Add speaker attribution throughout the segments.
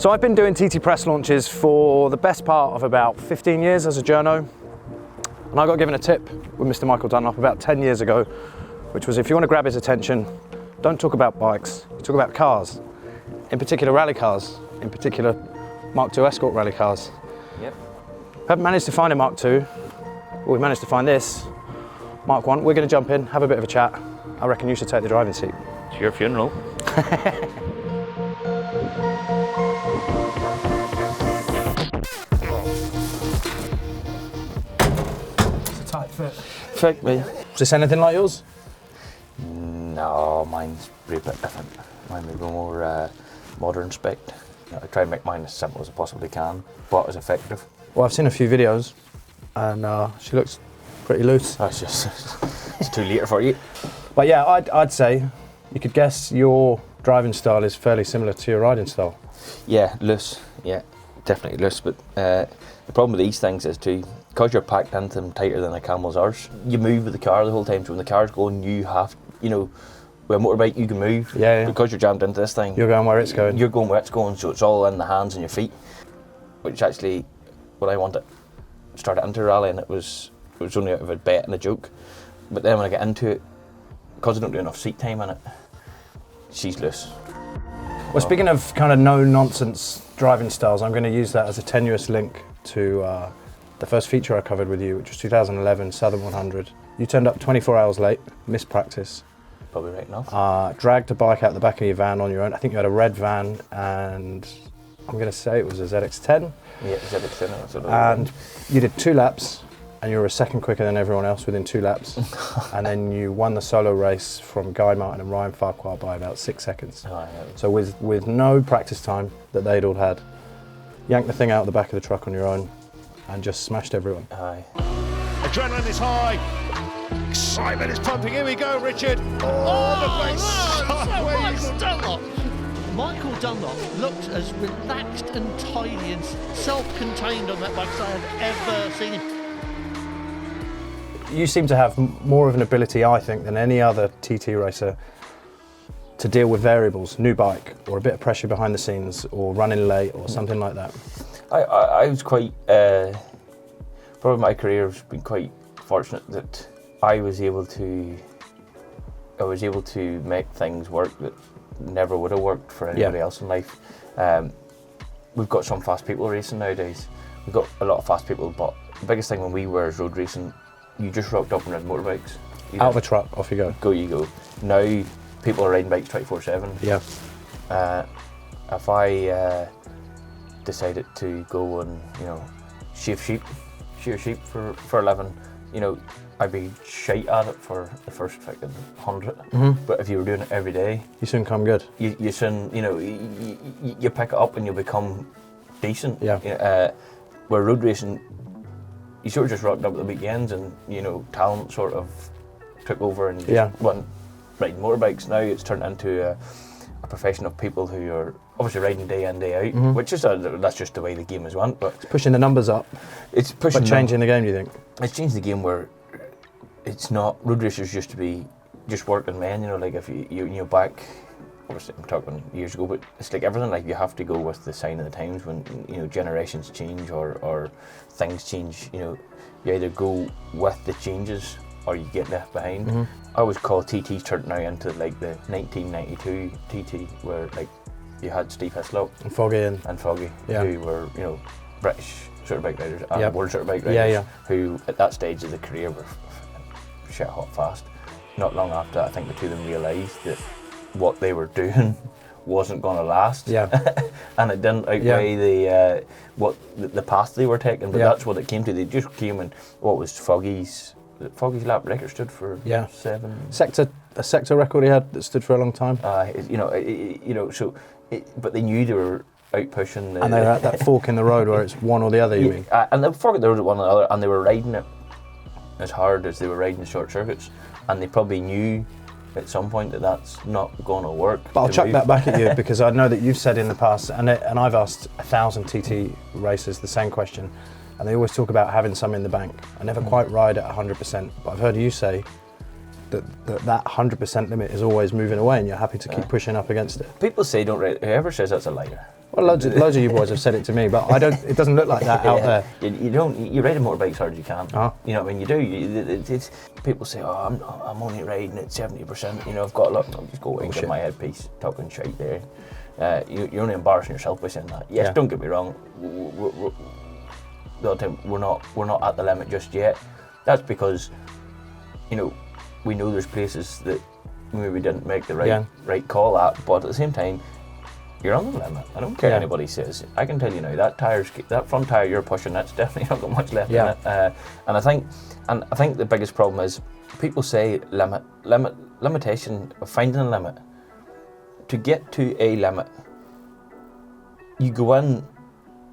Speaker 1: So I've been doing TT press launches for the best part of about 15 years as a journo, and I got given a tip with Mr. Michael Dunlop about 10 years ago, which was if you want to grab his attention, don't talk about bikes, talk about cars, in particular rally cars, in particular Mark II Escort rally cars.
Speaker 2: Yep.
Speaker 1: We haven't managed to find a Mark II, but we've managed to find this, Mark I. We're going to jump in, have a bit of a chat. I reckon you should take the driving seat.
Speaker 2: It's your funeral.
Speaker 1: Tight fit. Fit me. Is this anything like yours?
Speaker 2: No, mine's a bit different. Mine would be more modern spec. I try and make mine as simple as I possibly can, but as effective.
Speaker 1: Well, I've seen a few videos, and she looks pretty loose.
Speaker 2: That's just it's 2 litre for you.
Speaker 1: But yeah, I'd say you could guess your driving style is fairly similar to your riding style.
Speaker 2: Yeah, loose. Yeah, definitely loose. But the problem with these things is because you're packed into them tighter than a camel's arse, you move with the car the whole time. So when the car's going, you have, with a motorbike you can move.
Speaker 1: Yeah.
Speaker 2: Because you're jammed into this thing.
Speaker 1: You're going where it's going.
Speaker 2: You're going where it's going, so it's all in the hands and your feet. Which actually, what I wanted, started into rally, and it was only out of a bet and a joke. But then when I get into it, because I don't do enough seat time in it, she's loose.
Speaker 1: Well, speaking of kind of no-nonsense driving styles, I'm going to use that as a tenuous link to the first feature I covered with you, which was 2011 Southern 100. You turned up 24 hours late, missed practice.
Speaker 2: Probably right enough.
Speaker 1: Dragged a bike out the back of your van on your own. I think you had a red van, and I'm going to say it was a ZX-10.
Speaker 2: Yeah, ZX-10.
Speaker 1: And you did 2 laps, and you were a second quicker than everyone else within 2 laps. And then you won the solo race from Guy Martin and Ryan Farquhar by about 6 seconds.
Speaker 2: Oh, yeah.
Speaker 1: So with no practice time that they'd all had, yanked the thing out of the back of the truck on your own and just smashed everyone.
Speaker 2: Aye.
Speaker 3: Adrenaline is high. Excitement is pumping. Here we go, Richard.
Speaker 4: Michael Dunlop. Michael Dunlop looked as relaxed and tidy and self-contained on that bike as I have ever seen him.
Speaker 1: You seem to have more of an ability, I think, than any other TT racer to deal with variables, new bike, or a bit of pressure behind the scenes, or running late, or something like that.
Speaker 2: I was quite, probably my career has been quite fortunate that I was able to make things work that never would have worked for anybody else in life. We've got some fast people racing nowadays. We've got a lot of fast people, but the biggest thing when we were road racing, you just rocked up and rode motorbikes.
Speaker 1: Out of a truck, off you go.
Speaker 2: Go you go. Now people are riding bikes 24/7.
Speaker 1: Yeah.
Speaker 2: If I decided to go and shear sheep for a living, I'd be shite at it for the first fucking 100.
Speaker 1: Mm-hmm.
Speaker 2: But if you were doing it every day,
Speaker 1: You soon come good.
Speaker 2: you soon you pick it up and you become decent.
Speaker 1: Yeah.
Speaker 2: Where road racing, you sort of just rocked up at the weekends and talent sort of took over and you just went riding motorbikes. Now it's turned into a profession of people who are obviously riding day in, day out, which is that's just the way the game has went. But
Speaker 1: It's pushing the numbers up,
Speaker 2: it's pushing
Speaker 1: but changing the game, do you think?
Speaker 2: It's changed the game where it's not road racers used to be just working men. Like if you back, obviously I'm talking years ago, but it's like everything. Like you have to go with the sign of the times when generations change or things change. You either go with the changes or you get left behind. I always call TTs turned now into like the 1992 TT, where like you had Steve Hislop
Speaker 1: And Foggy
Speaker 2: and Foggy,
Speaker 1: Yeah.
Speaker 2: who were British superbike riders and world superbike riders,
Speaker 1: Yeah.
Speaker 2: who at that stage of the career were shit hot fast. Not long after that, I think the two of them realised that what they were doing wasn't going to last.
Speaker 1: Yeah.
Speaker 2: And it didn't outweigh the path they were taking, but that's what it came to. They just came and what was Foggy's lap record stood for 7
Speaker 1: a sector record he had that stood for a long time.
Speaker 2: But they knew they were out pushing
Speaker 1: And they're at that fork in the road where it's one or the other, you mean?
Speaker 2: And they forgot they were one or the other, and they were riding it as hard as they were riding the short circuits, and they probably knew at some point that that's not going to work.
Speaker 1: But I'll chuck that back at you because I know that you've said in the past, and I've asked 1,000 TT racers the same question, and they always talk about having some in the bank. I never quite ride at 100%, but I've heard you say that 100% limit is always moving away, and you're happy to keep pushing up against it.
Speaker 2: People say don't ride. Whoever says that's a liar.
Speaker 1: Well, loads of you boys have said it to me, but it doesn't look like that out there.
Speaker 2: You ride a motorbike as hard as you can.
Speaker 1: Uh-huh.
Speaker 2: You know what I mean? You do. People say, oh, I'm only riding at 70%. You know, I've got a lot. No, just go away and get my headpiece, talking shite there. You're only embarrassing yourself by saying that. Yes, don't get me wrong. We're not at the limit just yet. That's because, you know, we know there's places that maybe we didn't make the right call at, but at the same time, you're on the limit. I don't care what anybody says. I can tell you now that front tire you're pushing, that's definitely not got much left in it. And I think the biggest problem is people say limitation, finding a limit. To get to a limit, you go in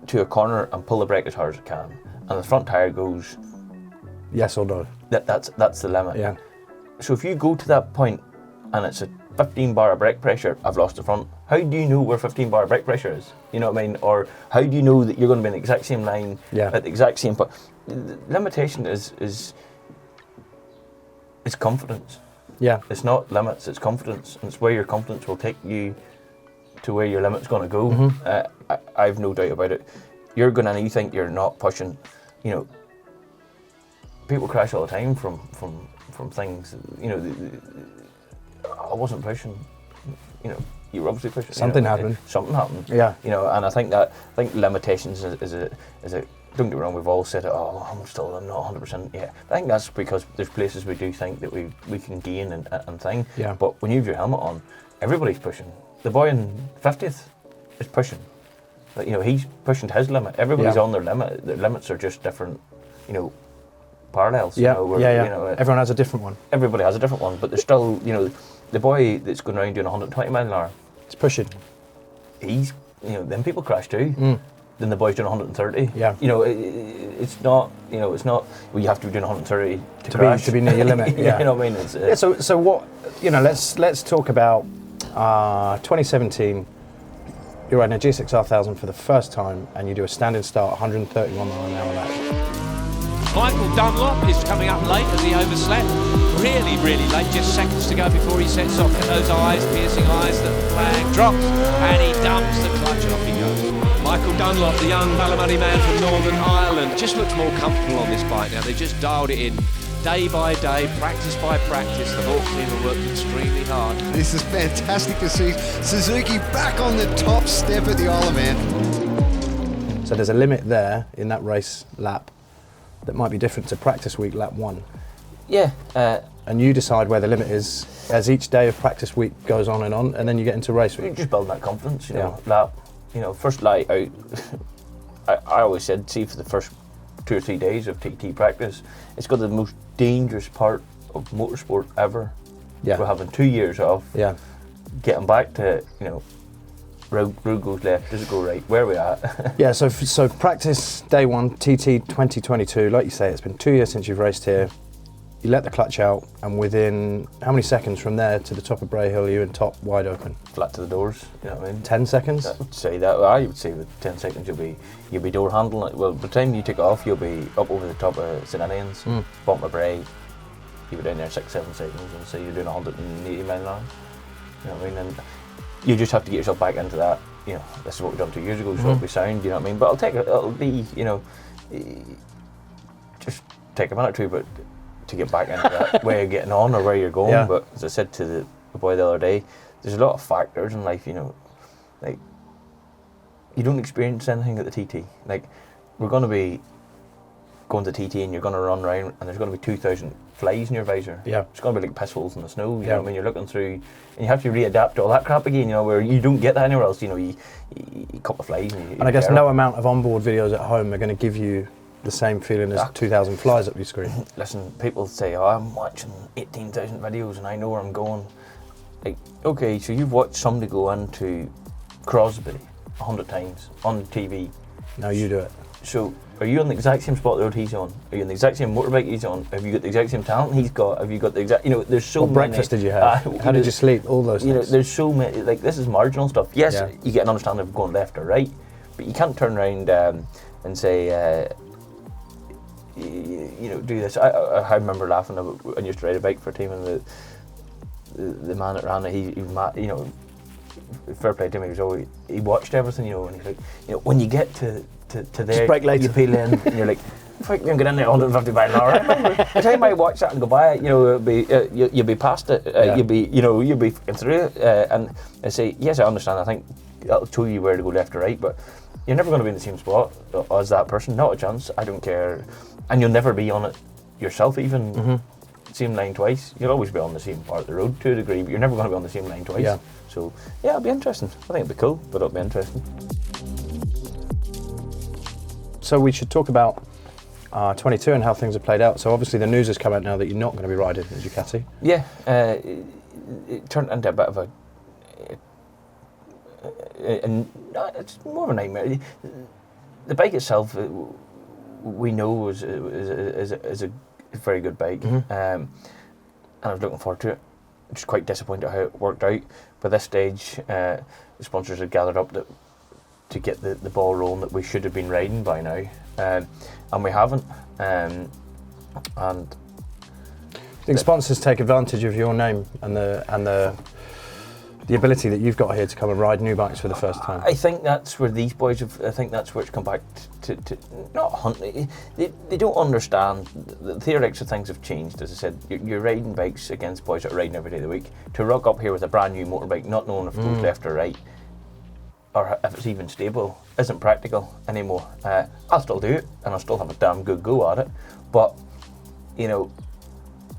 Speaker 2: to a corner and pull the brake as hard as it can, and the front tire goes.
Speaker 1: Yes or no?
Speaker 2: That's the limit.
Speaker 1: Yeah.
Speaker 2: So if you go to that point and it's a 15 bar of brake pressure, I've lost the front. How do you know where 15 bar brake pressure is? You know what I mean? Or how do you know that you're going to be in the exact same line at the exact same point? Limitation is confidence. Yeah. It's not limits, it's confidence. And it's where your confidence will take you to where your limit's going to go. Mm-hmm. I've no doubt about it. You're going to, you think you're not pushing, you know, people crash all the time from things, you know, I wasn't pushing, you know, you were obviously pushing.
Speaker 1: Something happened.
Speaker 2: Something happened.
Speaker 1: Yeah.
Speaker 2: You know, and I think limitations is a don't get me wrong, we've all said, oh, I'm not 100% yet. I think that's because there's places we do think that we can gain and thing. Yeah. But when you have your helmet on, everybody's pushing. The boy in 50th is pushing. But, you know, he's pushing to his limit. Everybody's on their limit. Their limits are just different, you know, parallels.
Speaker 1: Yeah,
Speaker 2: you know,
Speaker 1: You know, everyone has a different one.
Speaker 2: Everybody has a different one, but there's still, you know, the boy that's going around doing 120 mile an hour.
Speaker 1: It's pushing.
Speaker 2: He's, you know, then people crash too. Then the boy's doing 130.
Speaker 1: Yeah.
Speaker 2: You know, it's not, you know, well, you have to be doing 130 to crash.
Speaker 1: To be near your limit. Yeah.
Speaker 2: You know what I mean? It's,
Speaker 1: so what, you know, let's talk about 2017. You're riding a GSX R1000 for the first time and you do a standing start 131 mile an hour lap.
Speaker 5: Michael Dunlop is coming up late as he overslept. Really late, just seconds to go before he sets off. Those eyes, piercing eyes, the flag drops and he dumps the clutch and off he goes. Michael Dunlop, the young Ballymoney man from Northern Ireland, just looks more comfortable on this bike now. They've just dialed it in day by day, practice by practice. The Hawks team have worked extremely hard.
Speaker 6: This is fantastic to see Suzuki back on the top step at the Isle of Man.
Speaker 1: So there's a limit there in that race lap that might be different to practice week lap 1.
Speaker 2: Yeah.
Speaker 1: And you decide where the limit is as each day of practice week goes on, and then you get into race week.
Speaker 2: You just build that confidence, you know. Lap, you know, first light out. I always said, see, for the first 2 or 3 days of TT practice, it's got the most dangerous part of motorsport ever. Yeah. We're having 2 years of getting back to, you know, road goes left, does it go right? Where are we at?
Speaker 1: Yeah, so practice day 1, TT 2022, like you say, it's been 2 years since you've raced here. You let the clutch out, and within how many seconds from there to the top of Bray Hill are you in top wide open?
Speaker 2: Flat to the doors, you know what I mean?
Speaker 1: 10 seconds?
Speaker 2: I would say that. I would say with 10 seconds you'll be door handling. Well, by the time you take off, you'll be up over the top of St Anians, bump of Bray. You were down there 6-7 seconds, and say you're doing 180 mile an hour. You know what I mean? And you just have to get yourself back into that. You know, this is what we've done 2 years ago, so it'll be sound. You know what I mean? But it'll be, you know, just take a minute or two, but to get back into that way of getting on or where you're going. But as I said to the boy the other day, there's a lot of factors in life, you know, like you don't experience anything at the TT. Like we're going to be going to TT and you're going to run around and there's going to be 2,000 flies in your visor. Yeah. It's going to be like piss holes in the snow, you know what I mean? You're looking through and you have to readapt to all that crap again, you know, where you don't get that anywhere else, you know, you couple of flies. And
Speaker 1: I guess no amount of onboard videos at home are going to give you the same feeling as 2,000 flies up your screen.
Speaker 2: Listen, people say, oh, I'm watching 18,000 videos and I know where I'm going. Like, okay, so you've watched somebody go into Crosby 100 times on TV.
Speaker 1: Now you do it.
Speaker 2: So, are you on the exact same spot the road he's on? Are you on the exact same motorbike he's on? Have you got the exact same talent he's got? Have you got the exact, you know, there's so many.
Speaker 1: What breakfast did you have? How did you sleep? All those things.
Speaker 2: You know, there's so many, like, this is marginal stuff. Yes, you get an understanding of going left or right, but you can't turn around and say, you know, do this. I remember laughing. I used to ride a bike for a team, and the man that ran it, he was mad. You know, fair play to him, he watched everything, you know, and he's like, you know, when you get to there,
Speaker 1: brake later.
Speaker 2: you peel in, and you're like, fuck, you can get in there 150 miles an hour. By the time I watch that and go by it, you know, you'll be past it, you'll be fucking through it, and I say, yes, I understand, I think that'll show you where to go left or right, but you're never going to be in the same spot as that person, not a chance, I don't care, and you'll never be on it yourself even. Same line twice. You'll always be on the same part of the road to a degree, but you're never going to be on the same line twice.
Speaker 1: Yeah.
Speaker 2: So yeah, it'll be interesting. I think it'll be cool, but it'll be interesting.
Speaker 1: So we should talk about 22 and how things have played out. So obviously the news has come out now that you're not going to be riding the Ducati.
Speaker 2: Yeah, it turned into a bit of a it's more of a nightmare. The bike itself, we know is a very good bike, and I was looking forward to it. Just quite disappointed how it worked out. By this stage, the sponsors had gathered up to get the ball rolling that we should have been riding by now, and we haven't. And
Speaker 1: I think sponsors take advantage of your name and the ability that you've got here to come and ride new bikes for the first time.
Speaker 2: I think that's where these boys have. I think that's where it's come back to not hunt. They don't understand. The theoretics of things have changed. As I said, you're riding bikes against boys that are riding every day of the week. To rock up here with a brand new motorbike, not knowing if it goes left or right, or if it's even stable, isn't practical anymore. I'll still do it, and I'll still have a damn good go at it. But you know,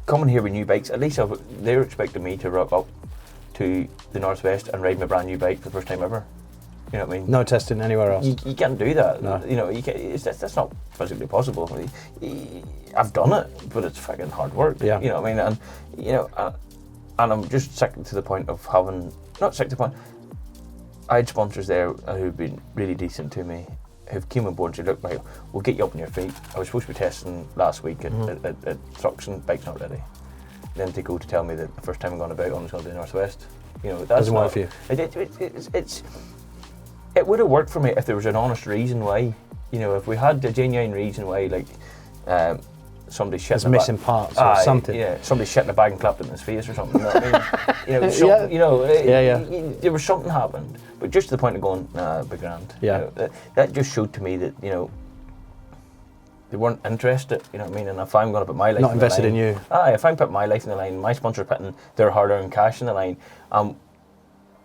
Speaker 2: coming here with new bikes, at least they're expecting me to rock up to the Northwest and ride my brand new bike for the first time ever. You know what I mean?
Speaker 1: No testing anywhere else.
Speaker 2: You can't do that.
Speaker 1: No.
Speaker 2: You know, you can't, that's not physically possible. I've done it, but it's fucking hard work.
Speaker 1: Yeah.
Speaker 2: You know what I mean? And you know, and I'm just sick to the point of having not sick to the point. I had sponsors there who've been really decent to me, who've came on board and said, look, mate, we'll get you up on your feet. I was supposed to be testing last week at trucks and bike's not ready. Then to go to tell me that the first time I'm going about on was going to the Northwest, you know, that's
Speaker 1: doesn't
Speaker 2: not,
Speaker 1: work for you.
Speaker 2: It would have worked for me if there was an honest reason why. You know, if we had a genuine reason why, like somebody shit.
Speaker 1: There's missing parts or something.
Speaker 2: Yeah, somebody shit in a bag and clapped it in his face or something. You know what I mean? There was something happened, but just to the point of going, nah, it'd be grand.
Speaker 1: Yeah.
Speaker 2: You know, that just showed to me that they weren't interested, you know what I mean? And if I'm going to put my life
Speaker 1: not invested in you.
Speaker 2: If I'm putting my life in the line, my sponsor putting their hard-earned cash in the line,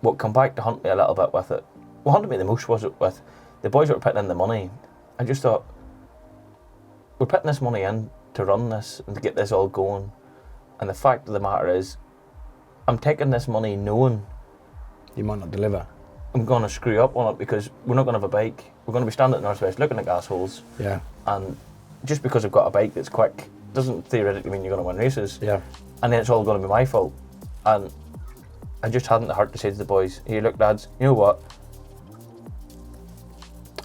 Speaker 2: what come back to haunt me a little bit with it, what haunted me the most was it with the boys that were putting in the money. I just thought, we're putting this money in to run this and to get this all going, and the fact of the matter is, I'm taking this money knowing
Speaker 1: you might not deliver.
Speaker 2: I'm going to screw up on it because we're not going to have a bike. We're going to be standing at the Northwest looking like assholes.
Speaker 1: Yeah.
Speaker 2: And just because I've got a bike that's quick doesn't theoretically mean you're going to win races.
Speaker 1: Yeah.
Speaker 2: And then it's all going to be my fault. And I just hadn't the heart to say to the boys, "Here, look, lads, you know what?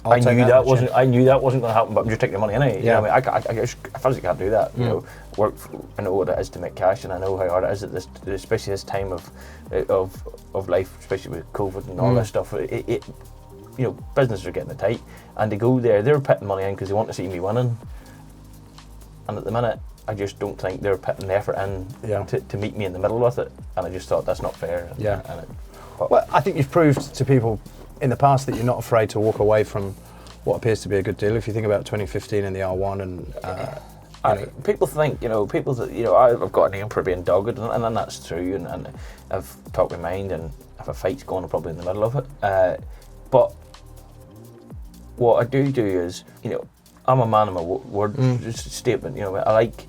Speaker 2: I knew that wasn't going to happen, but I'm just taking the money anyway."
Speaker 1: Yeah.
Speaker 2: You know what I mean? I physically can't do that. You know, I know what it is to make cash, and I know how hard it is at this, especially this time of life, especially with COVID and all this stuff. You know, businesses are getting it tight, and to go there, they're putting money in because they want to see me winning. And at the minute, I just don't think they're putting the effort in to meet me in the middle with it. And I just thought that's not fair.
Speaker 1: Well, I think you've proved to people in the past that you're not afraid to walk away from what appears to be a good deal. If you think about 2015 and the R1 and
Speaker 2: people think, I've got a name for being dogged, and that's true, and I've talked my mind, and if a fight's going, I'm probably in the middle of it. But what I do is, I'm a man of my word. Just a statement. I like,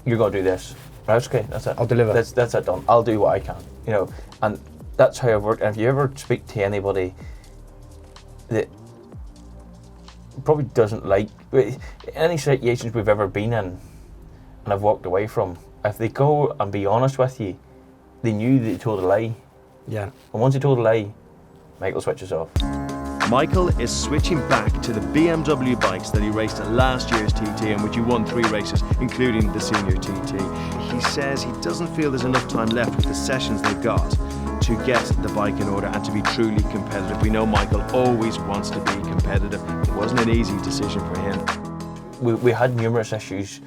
Speaker 2: you're going to do this. That's okay. That's it.
Speaker 1: I'll deliver.
Speaker 2: That's it done. I'll do what I can. And that's how I've worked. And if you ever speak to anybody that probably doesn't like any situations we've ever been in, and I've walked away from, if they go and be honest with you, they knew that they told a lie.
Speaker 1: Yeah.
Speaker 2: And once he told a lie, Michael switches off.
Speaker 7: Michael is switching back to the BMW bikes that he raced at last year's TT, in which he won 3 races, including the senior TT. He says he doesn't feel there's enough time left with the sessions they've got to get the bike in order and to be truly competitive. We know Michael always wants to be competitive. It wasn't an easy decision for him.
Speaker 2: We had numerous issues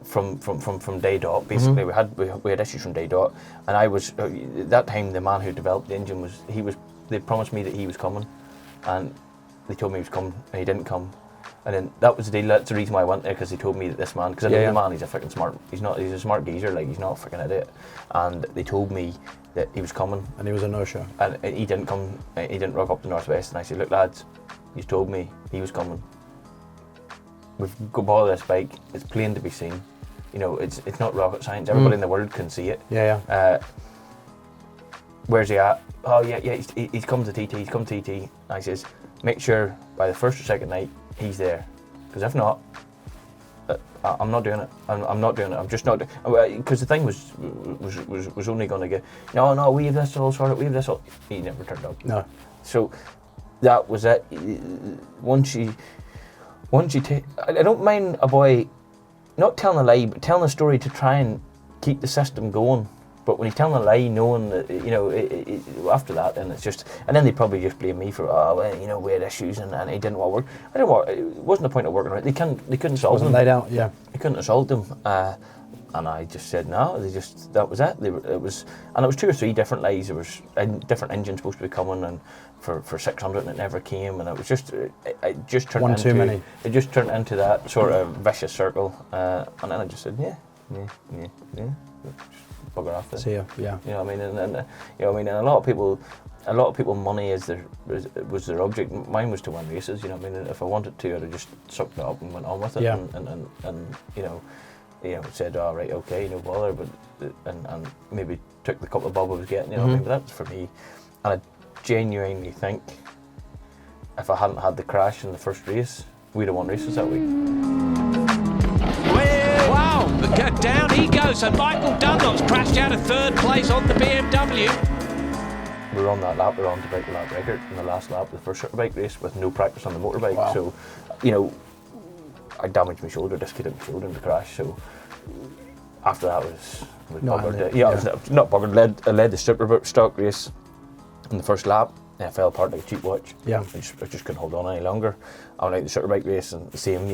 Speaker 2: from day dot. Basically, we had issues from day dot, and I was that time the man who developed the engine they promised me that he was coming, and they told me he was coming, and he didn't come. And then that was the deal. That's the reason why I went there, because they told me that this man, because I know the man, he's a freaking smart. He's a smart geezer, like he's not a freaking idiot. And they told me that he was coming,
Speaker 1: And he was a no-show.
Speaker 2: and he didn't come. He didn't rock up the Northwest. And I said, look, lads, you told me he was coming. We've got bought this bike. It's plain to be seen. You know, it's not rocket science. Everybody in the world can see it. Where's he at? Oh yeah, he's come to TT. He's come to TT. I says, make sure by the first or second night he's there, because if not, I'm not doing it. I'm not doing it. I'm just not. Because the thing was only going to get. No, we have this all sorted. We have this all. He never turned up.
Speaker 1: No.
Speaker 2: So that was it. Once you take. I don't mind a boy not telling a lie, but telling a story to try and keep the system going. But when he's telling a lie, knowing that, after that, then it's just, and then they probably just blame me for, we had issues and he didn't want to work. It wasn't the point of working, right? They couldn't solve them.
Speaker 1: Laid out, yeah.
Speaker 2: They couldn't have solved them. And I just said no. That was it. It was 2 or 3 different lies. There was different engines supposed to be coming, and for 600, and it never came. And it was just, it just turned
Speaker 1: One
Speaker 2: into
Speaker 1: too many.
Speaker 2: It just turned into that sort of vicious circle. And then I just said, yeah. Just bugger off there.
Speaker 1: See ya, yeah.
Speaker 2: You know what I mean? And a lot of people, money was their object. Mine was to win races. You know what I mean? If I wanted to, I'd have just sucked it up and went on with it.
Speaker 1: Yeah.
Speaker 2: And said, all right, okay, no bother, but and maybe took the couple of bob I was getting. You know what I mean? But that's for me. And I genuinely think if I hadn't had the crash in the first race, we'd have won races that week.
Speaker 5: Wow, down he goes. So Michael Dunlop's crashed out of 3rd place on the BMW.
Speaker 2: We were on that lap, we were on to break the lap record in the last lap of the first superbike race with no practice on the motorbike.
Speaker 1: Wow.
Speaker 2: So, I damaged my shoulder, dislocated my shoulder in the crash. So after that was buggered. I was not buggered. I led the super stock race in the first lap. And I fell apart like a cheap watch.
Speaker 1: Yeah.
Speaker 2: I just couldn't hold on any longer. I went out the superbike race and the same,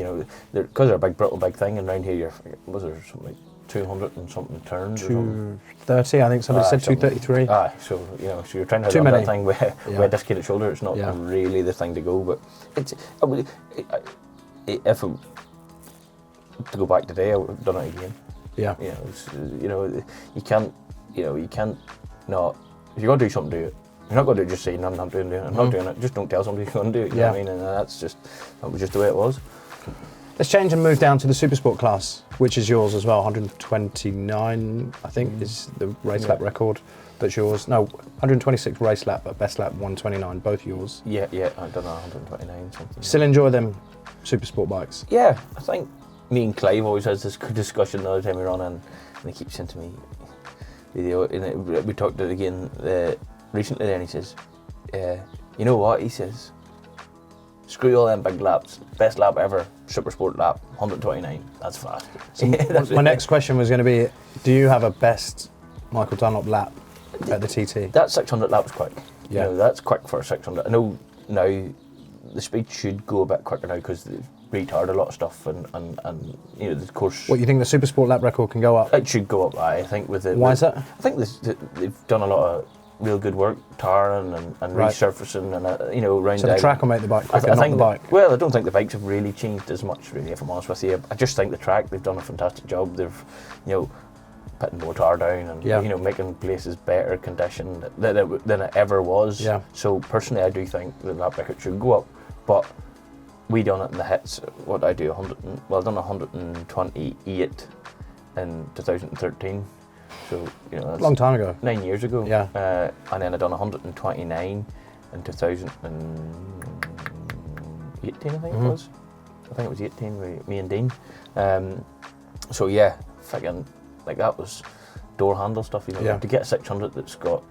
Speaker 2: because they're a big brittle big thing, and around here was there something like 200 and something turns?
Speaker 1: 230, I think somebody said 233.
Speaker 2: So so you're trying to
Speaker 1: Too
Speaker 2: hold on
Speaker 1: many.
Speaker 2: that thing with a dislocated shoulder. It's not really the thing to go, but if to go back today, I would have done it again.
Speaker 1: Yeah.
Speaker 2: You can't not. If you're going to do something, do it. You're not going to just say, no, I'm not doing it. I'm not doing it. Just don't tell somebody you're going to do it. You know what I mean? And that was just the way it was.
Speaker 1: Let's change and move down to the Supersport class, which is yours as well. 129, I think, is the race lap record. That's yours. No, 126 race lap, but best lap 129, both yours.
Speaker 2: Yeah, I've done 129 something.
Speaker 1: Still enjoy them Supersport bikes?
Speaker 2: Yeah, I think me and Clive always has this good discussion the other time we were on, and he keeps saying to me, we talked it again recently, and he says, you know what, he says, screw all them big laps, best lap ever, Supersport lap, 129, that's fast.
Speaker 1: So my next question was going to be, do you have a best Michael Dunlop lap at the TT?
Speaker 2: That 600 lap was quick.
Speaker 1: Yeah.
Speaker 2: That's quick for a 600. I know now the speed should go a bit quicker now because they've retarded a lot of stuff and the course.
Speaker 1: What, you think the Supersport lap record can go up?
Speaker 2: It should go up, I think.
Speaker 1: Why is that?
Speaker 2: I think they've done a lot of real good work, tarring and resurfacing and round.
Speaker 1: So the track will make the bike quicker, not the bike.
Speaker 2: Well, I don't think the bikes have really changed as much, really, if I'm honest with you. I just think the track, they've done a fantastic job. They've, putting more tar down and making places better condition than it ever was. Yeah. So personally, I do think the lap record should go up, but we done it in the hits. What did I do? I've done 128 in 2013. So that's
Speaker 1: a long time ago.
Speaker 2: 9 years ago.
Speaker 1: Yeah.
Speaker 2: And then I done 129 in 2018, I think it was. I think it was 18 with me and Dean. So yeah, fucking like that was door handle stuff. To get a 600 that's got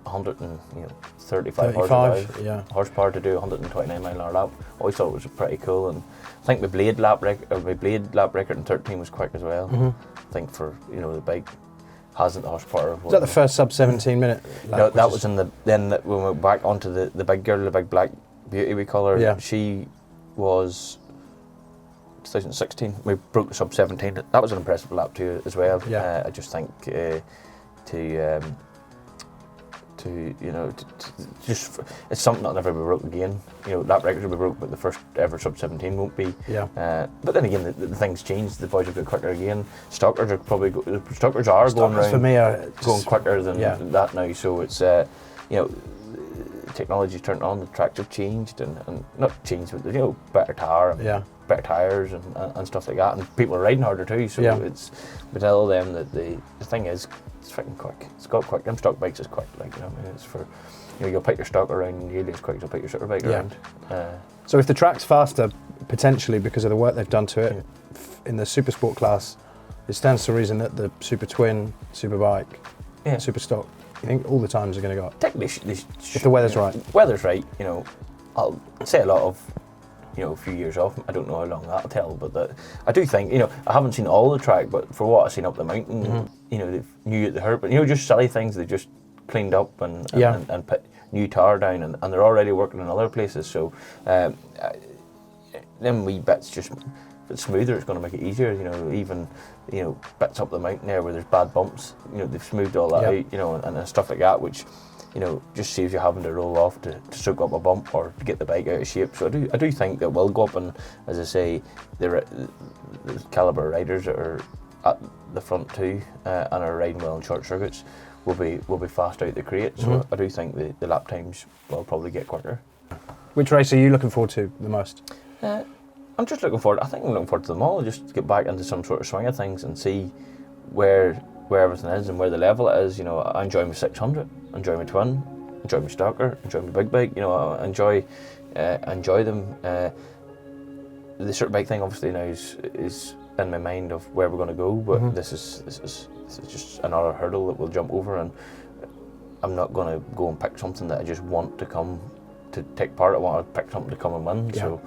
Speaker 2: 135 horsepower to do 129 mile an hour lap. I always thought it was pretty cool, and I think my blade lap record in 13 was quick as well. I think for the bike hasn't the horsepower.
Speaker 1: Was that the first sub 17 minute lap?
Speaker 2: No, that was in when we went back onto the big girl, the big black beauty we call her. Yeah. She was 2016, we broke the sub 17. That was an impressive lap too as well.
Speaker 1: Yeah.
Speaker 2: I just think just it's something that'll never be broke again. That record will be broke, but the first ever sub 17 won't be.
Speaker 1: Yeah.
Speaker 2: But then again, the things change. The boys have got quicker again. Stockers are going around
Speaker 1: for me are
Speaker 2: going quicker than that now. So it's technology's turned on. The tracks have changed and not changed, but better tire and better tires and stuff like that. And people are riding harder too. So we tell them that the thing is, it's freaking quick. It's got quick. Them stock bikes is quick. It's for you'll pick your stock around nearly as quick as you'll pick your super bike around.
Speaker 1: So if the track's faster, potentially because of the work they've done to it, in the super sport class, it stands to reason that the super twin, super bike, super stock, you think all the times are going to go up?
Speaker 2: Technically,
Speaker 1: if the weather's right.
Speaker 2: Weather's right, I'll say a lot of, a few years off. I don't know how long that'll tell, but I do think, I haven't seen all the track, but for what I've seen up the mountain, they've new at the hurt, but just silly things they just cleaned up and put new tar down, and they're already working in other places. So them wee bits just. If it's smoother, it's going to make it easier. Even bits up the mountain there where there's bad bumps. They've smoothed all that out. And stuff like that, which just saves you having to roll off to soak up a bump or to get the bike out of shape. So I do think that we'll go up, and as I say, the caliber riders that are at the front too and are riding well in short circuits will be fast out the crate. So I do think the lap times will probably get quicker.
Speaker 1: Which race are you looking forward to the most?
Speaker 2: I'm just looking forward. I think I'm looking forward to them all. Just to get back into some sort of swing of things and see where everything is and where the level it is. I enjoy my 600, enjoy my twin, enjoy my stalker, enjoy my big bike. I enjoy them. The short bike thing obviously now is in my mind of where we're going to go. But this is just another hurdle that we'll jump over, and I'm not going to go and pick something that I just want to come to take part. I want to pick something to come and win. So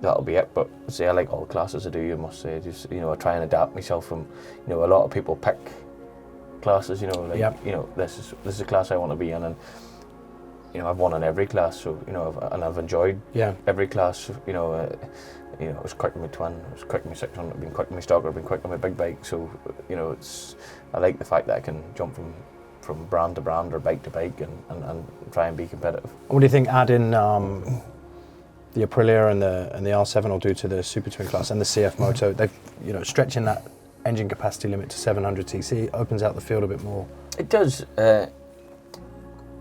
Speaker 2: that'll be it. But I like all classes I do, I must say. Just I try and adapt myself from a lot of people pick classes, this is a class I want to be in, and I've won in every class, so and I've enjoyed every class. I was quick in my twin, I was quick in my 600, I've been quick in my stalker, I've been quick in my big bike. So I like the fact that I can jump from brand to brand or bike to bike and try and be competitive.
Speaker 1: What do you think adding the Aprilia and the R7 will do to the Super Twin class and the CF Moto? They've stretching that engine capacity limit to 700 cc opens out the field a bit more.
Speaker 2: It does. I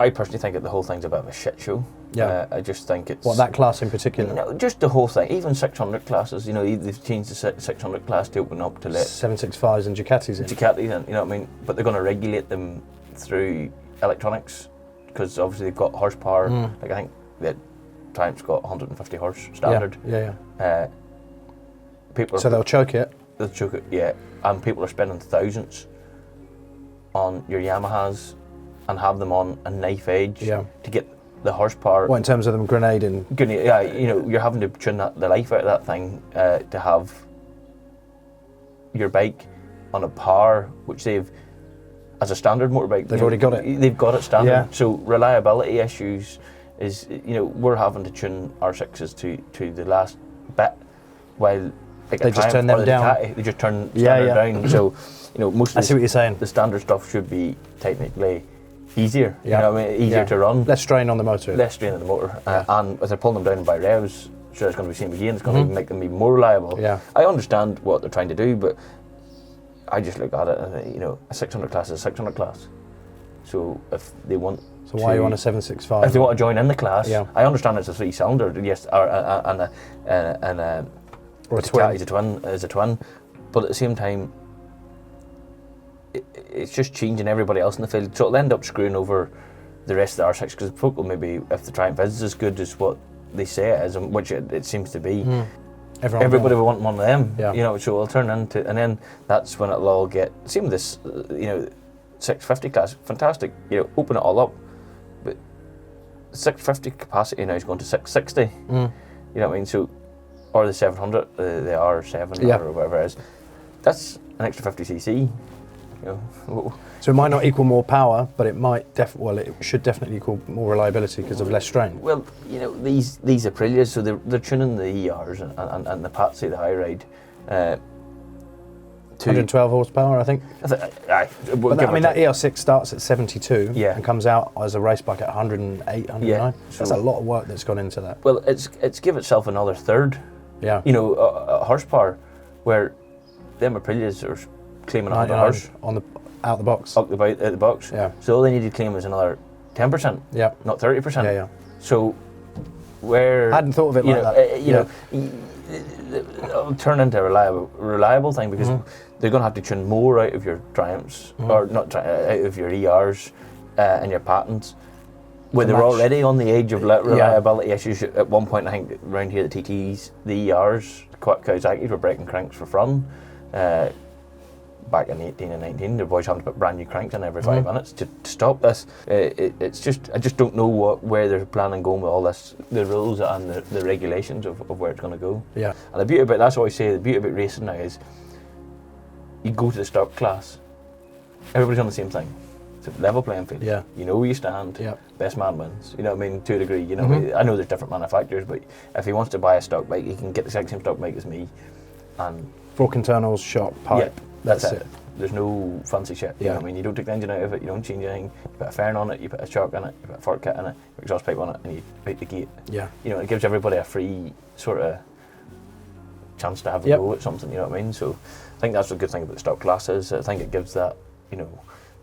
Speaker 2: personally think that the whole thing's a bit of a shit show.
Speaker 1: Yeah.
Speaker 2: I just think it's...
Speaker 1: What, that class in particular?
Speaker 2: Just the whole thing. Even 600 classes, they've changed the 600 class to open up to let...
Speaker 1: 765s and Ducatis in.
Speaker 2: Ducatis in, you know what I mean? But they're going to regulate them through electronics, because obviously they've got horsepower. Like I think that Triumph's got 150 horse standard. People
Speaker 1: so they'll choke it?
Speaker 2: They'll choke it, yeah. And people are spending thousands on your Yamahas and have them on a knife edge to get the horsepower.
Speaker 1: What, in terms of them grenading?
Speaker 2: Yeah, you're having to tune the life out of that thing to have your bike on a power which they've, as a standard motorbike,
Speaker 1: they've already got it.
Speaker 2: They've got it standard. Yeah. So reliability issues is, we're having to tune our sixes to the last bit, while like
Speaker 1: they just turn them down.
Speaker 2: Ducati, they just turn standard down. So most of
Speaker 1: see what you're saying.
Speaker 2: The standard stuff should be technically easier. You know what I mean? Easier to run.
Speaker 1: Less strain on the motor.
Speaker 2: Less strain on the motor. And if they're pulling them down by revs, sure it's going to be the same again. It's going to make them be more reliable.
Speaker 1: Yeah.
Speaker 2: I understand what they're trying to do, but I just look at it and a 600 class is a 600 class. So if they want
Speaker 1: So why are you on a 765?
Speaker 2: If they want to join in the class,
Speaker 1: yeah.
Speaker 2: I understand it's a 3-cylinder, yes, or a
Speaker 1: twin.
Speaker 2: Is a twin, but at the same time, it's just changing everybody else in the field. So it'll end up screwing over the rest of the R6, because folk will maybe, if the Triumph is as good as what they say it is, which it seems to be, everybody will want one of them.
Speaker 1: Yeah.
Speaker 2: So it'll turn into, and then that's when it'll all get. Same with this, 650 class, fantastic. Open it all up, but 650 capacity now is going to 660. You know what I mean? So, or the 700, the R7 or whatever it is. That's an extra 50cc. You know,
Speaker 1: So it might not equal more power, but it might it should definitely equal more reliability because of less strain.
Speaker 2: well, you know, these Aprilias, so they're tuning the ERs and the Patsy, the high ride, to
Speaker 1: 112 horsepower, I think.
Speaker 2: Aye,
Speaker 1: But that, I mean, that ER6 starts at 72
Speaker 2: Yeah.
Speaker 1: and comes out as a race bike at 108, 109.
Speaker 2: Yeah,
Speaker 1: That's
Speaker 2: so-
Speaker 1: a lot of work that's gone into that.
Speaker 2: well, it's give itself another third,
Speaker 1: Yeah.
Speaker 2: you know, horsepower, where them Aprilias are claiming 100 horse
Speaker 1: on the out the box.
Speaker 2: out the box.
Speaker 1: Yeah.
Speaker 2: So all they need to claim is another 10%,
Speaker 1: Yeah.
Speaker 2: not 30%.
Speaker 1: Yeah, yeah.
Speaker 2: So where
Speaker 1: I hadn't thought of it
Speaker 2: you
Speaker 1: like
Speaker 2: know,
Speaker 1: that.
Speaker 2: you know, it'll turn into a reliable thing because they're going to have to tune more out of your Triumphs or not out of your ERs and your Patents, where they're
Speaker 1: match.
Speaker 2: already on the edge of reliability issues. At one point, I think around here, the TTs, the ERs, Kawasaki's were breaking cranks for fun. Back in 18 and 19, the boys having to put brand new cranks in every 5 minutes to stop this. It's just, I just don't know where they're planning going with all this, the rules and the regulations of where it's going to go.
Speaker 1: Yeah.
Speaker 2: And the beauty about, that's what I say, the beauty about racing now is you go to the stock class, everybody's on the same thing. It's a level playing field.
Speaker 1: Yeah.
Speaker 2: You know where you stand,
Speaker 1: Yeah.
Speaker 2: best man wins. You know what I mean? To a degree, you know. I know there's different manufacturers, but if he wants to buy a stock bike, he can get the exact same stock bike as me. And
Speaker 1: Fork internals, shock, pipe.
Speaker 2: yeah, that's it. There's no fancy shit. You know what I mean? You don't take the engine out of it, you don't change anything. You put a fairing on it, you put a shock in it, you put a fork kit in it, you put exhaust pipe on it, and you out the gate.
Speaker 1: Yeah.
Speaker 2: You know, it gives everybody a free sort of chance to have a go at something, you know what I mean? So I think that's a good thing about the stock classes. I think it gives that, you know,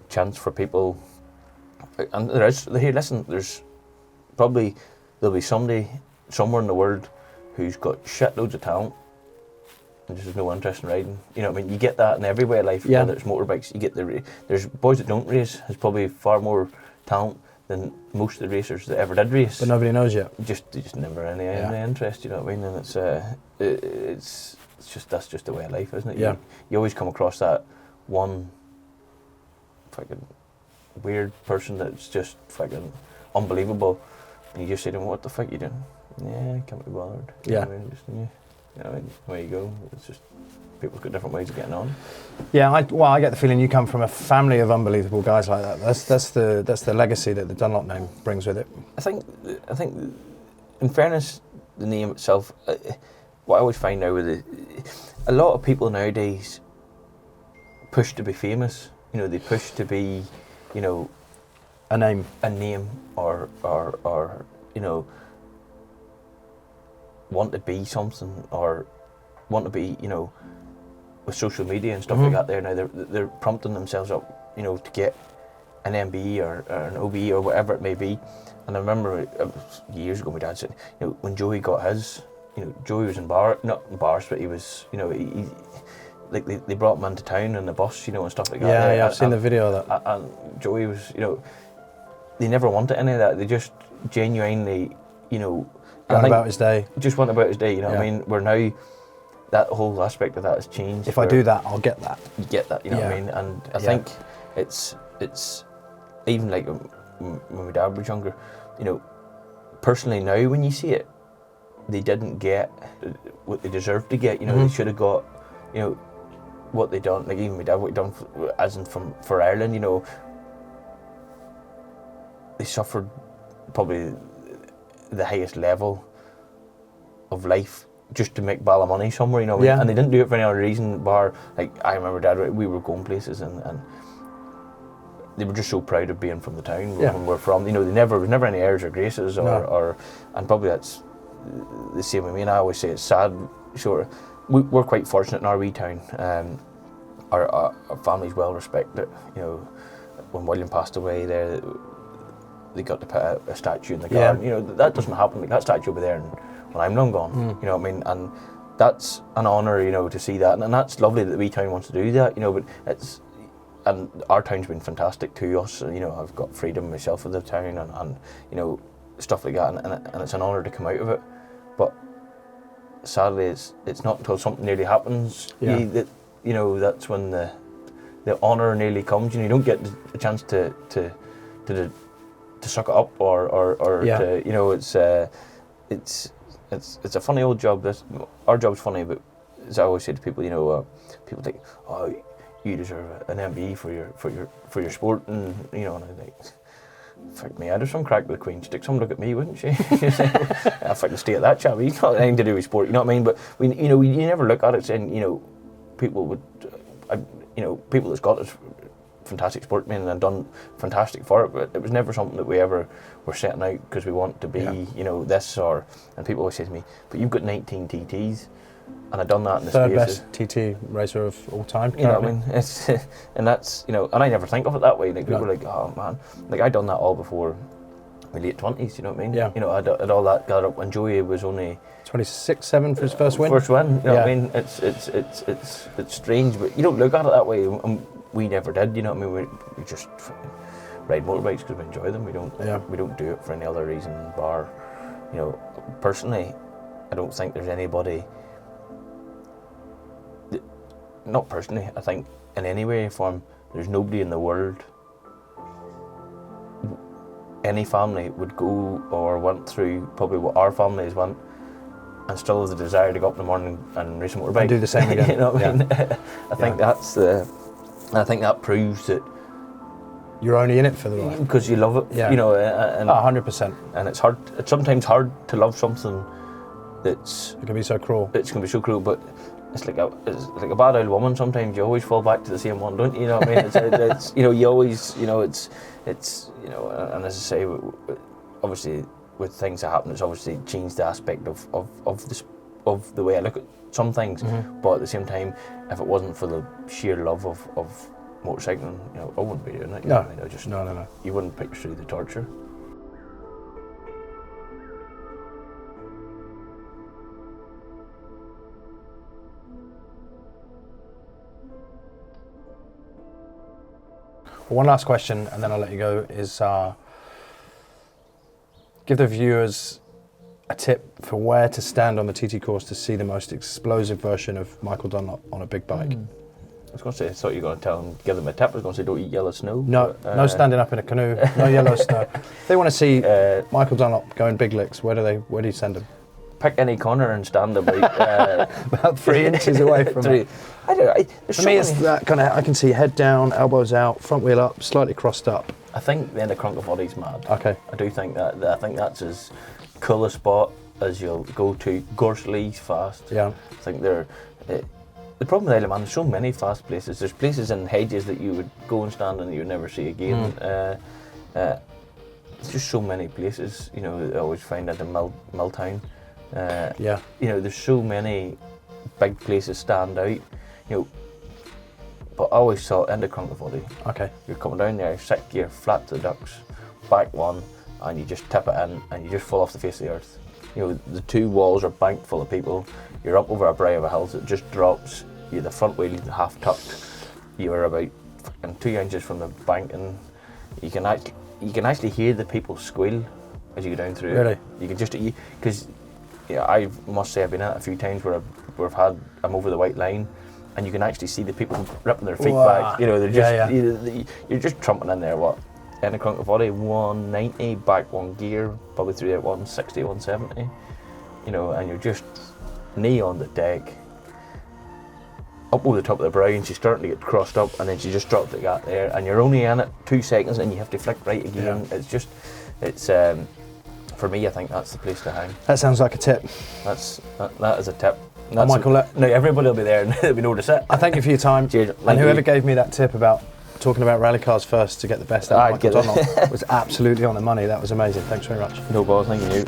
Speaker 2: chance for people. And there's probably, there'll be somebody somewhere in the world who's got shitloads of talent and just has no interest in riding. You know what I mean? You get that in every way of life, whether it's motorbikes. You get there's boys that don't race has probably far more talent than most of the racers that ever did race.
Speaker 1: But nobody knows yet.
Speaker 2: Just never any interest, you know what I mean? And it's just, that's just the way of life, isn't it?
Speaker 1: Yeah.
Speaker 2: You always come across that one fucking weird person that's just fucking unbelievable, and you just say to them, "What the fuck are you doing?" Yeah, can't be bothered. You know what I mean? Just, you know, where you go. It's just people's got different ways of getting on.
Speaker 1: Yeah, I get the feeling you come from a family of unbelievable guys like that. That's the legacy that the Dunlop name brings with it.
Speaker 2: I think, in fairness, the name itself. What I always find now with a lot of people nowadays push to be famous. You know, they push to be, you know,
Speaker 1: a name,
Speaker 2: or you know, want to be something, or want to be, you know, with social media and stuff like that. There now, they're prompting themselves up, you know, to get an MBE or an OBE or whatever it may be. And I remember years ago, my dad said, you know, when Joey got his, you know, Joey was not embarrassed, but he was, you know, he like they brought him into town on the bus, you know, and stuff like that.
Speaker 1: Yeah, I've seen the video of that.
Speaker 2: And Joey was, you know, they never wanted any of that. They just genuinely, you know,
Speaker 1: Went about his day.
Speaker 2: Just went about his day, you know what I mean? Where now that whole aspect of that has changed.
Speaker 1: If I do that, I'll get that.
Speaker 2: You get that, you know what I mean? And I think it's even like when my dad was younger, you know, personally now when you see it, they didn't get what they deserved to get, you know, they should have got, you know, what they done, like even my dad, what he done for Ireland, you know, they suffered probably the highest level of life just to make ball of money somewhere, you know, and they didn't do it for any other reason bar, like I remember Dad, we were going places and they were just so proud of being from the town where we're from, you know, there was never any airs or graces or and probably that's the same with me, and I always say it's sad, sure, we're quite fortunate in our wee town, our family's well respected, you know, when William passed away there, they got to put a statue in the garden, you know, that doesn't happen, like that statue over there when I'm long gone, you know what I mean, and that's an honour, you know, to see that, and that's lovely that the wee town wants to do that, you know, but and our town's been fantastic to us, you know, I've got freedom myself of the town and you know, stuff like that, and it's an honour to come out of it, but sadly it's not until something nearly happens that, you know, that's when the honour nearly comes, you know, you don't get the chance to suck it up or to, you know, it's a funny old job. Our job's funny, but as I always say to people, you know, people think, oh, you deserve an MBE for your sport, and you know, and I think, fuck me, I'd have some crack with the Queen. Stick some look at me, wouldn't she? I fucking stay at that chap. He's not anything to do with sport, you know what I mean? But you never look at it saying, you know, people would, people that's got this fantastic sportsmen and done fantastic for it, but it was never something that we ever were setting out because we want to be, you know, this or. And people always say to me, "But you've got 19 TTs." And I've done that in the
Speaker 1: third
Speaker 2: space.
Speaker 1: best TT racer of all time.
Speaker 2: You know what I mean? It's, and that's, you know, and I never think of it that way. Like people are like, oh man, like I'd done that all before my late 20s. You know what I mean?
Speaker 1: Yeah.
Speaker 2: You know, I'd all that gathered up when Joey was only
Speaker 1: 26-7 for his first win.
Speaker 2: First win. You know what I mean? It's strange, but you don't look at it that way. And we never did. You know what I mean? We just ride motorbikes because we enjoy them. We don't do it for any other reason bar, you know. Personally, I don't think there's anybody. Not personally, I think in any way or form, there's nobody in the world, any family would go or went through probably what our families went and still have the desire to go up in the morning and race a motorbike.
Speaker 1: And do the same again.
Speaker 2: You know what I mean? I think I think that proves that
Speaker 1: you're only in it for the ride.
Speaker 2: Because you love it, you know. And
Speaker 1: 100%.
Speaker 2: And it's hard. It's sometimes hard to love something that's.
Speaker 1: It can be so cruel.
Speaker 2: It's going to be so cruel, but it's like a bad old woman. Sometimes you always fall back to the same one, don't you? You know what I mean? It's you know, you always, you know, it's you know, and as I say, obviously with things that happen, it's obviously changed the aspect of the way I look at some things. Mm-hmm. But at the same time, if it wasn't for the sheer love of motorcycling, you know, I wouldn't be doing it.
Speaker 1: No,
Speaker 2: you know, just
Speaker 1: no.
Speaker 2: You wouldn't put through the torture.
Speaker 1: One last question, and then I'll let you go, is give the viewers a tip for where to stand on the TT course to see the most explosive version of Michael Dunlop on a big bike.
Speaker 2: I was going to say, I thought you were going to give them a tip. I was going to say, don't eat yellow snow.
Speaker 1: No,
Speaker 2: but,
Speaker 1: no standing up in a canoe, no yellow snow. If they want to see Michael Dunlop going big licks, where do you send them?
Speaker 2: Pick any corner and stand about
Speaker 1: 3 inches away from it. For me, it's that kind of, I can see head down, elbows out, front wheel up, slightly crossed up.
Speaker 2: I think the end of Crunklevody's mad.
Speaker 1: Okay.
Speaker 2: I do think that. I think that's as cool a spot as you'll go to. Gorsley's fast.
Speaker 1: Yeah.
Speaker 2: I think they're. The problem with Isle of Man, there's so many fast places. There's places in hedges that you would go and stand and you would never see again. There's just so many places, you know, I always find at the Milltown. You know, there's so many big places stand out, you know, but I always saw end of Crunklevody.
Speaker 1: Okay.
Speaker 2: You're coming down there, 6th gear, flat to the ducks, back one, and you just tip it in and you just fall off the face of the earth. You know, the two walls are banked full of people. You're up over a brow of a hill, so it just drops. You're the front wheel half tucked. You're about 2 inches from the bank, and you can actually hear the people squeal as you go down through.
Speaker 1: Really?
Speaker 2: It. You can just because I must say I've been at a few times where I'm over the white line, and you can actually see the people ripping their feet back. You know, they're just you're just trumping in there. What? End of Crunklevody, 190, back one gear, probably through at 160, 170. You know, and you're just knee on the deck, up over the top of the brow, and she's starting to get crossed up, and then she just dropped the gap there, and you're only in it 2 seconds, and you have to flick right again. Yeah. For me, I think that's the place to hang.
Speaker 1: That sounds like a tip.
Speaker 2: That is a tip.
Speaker 1: Michael,
Speaker 2: no, everybody will be there, and there'll be no to sit.
Speaker 1: I thank you for your time.
Speaker 2: Cheers.
Speaker 1: And whoever gave me that tip about talking about rally cars first to get the best out of Michael Dunlop was absolutely on the money. That was amazing. Thanks very much.
Speaker 2: No bother, thank you.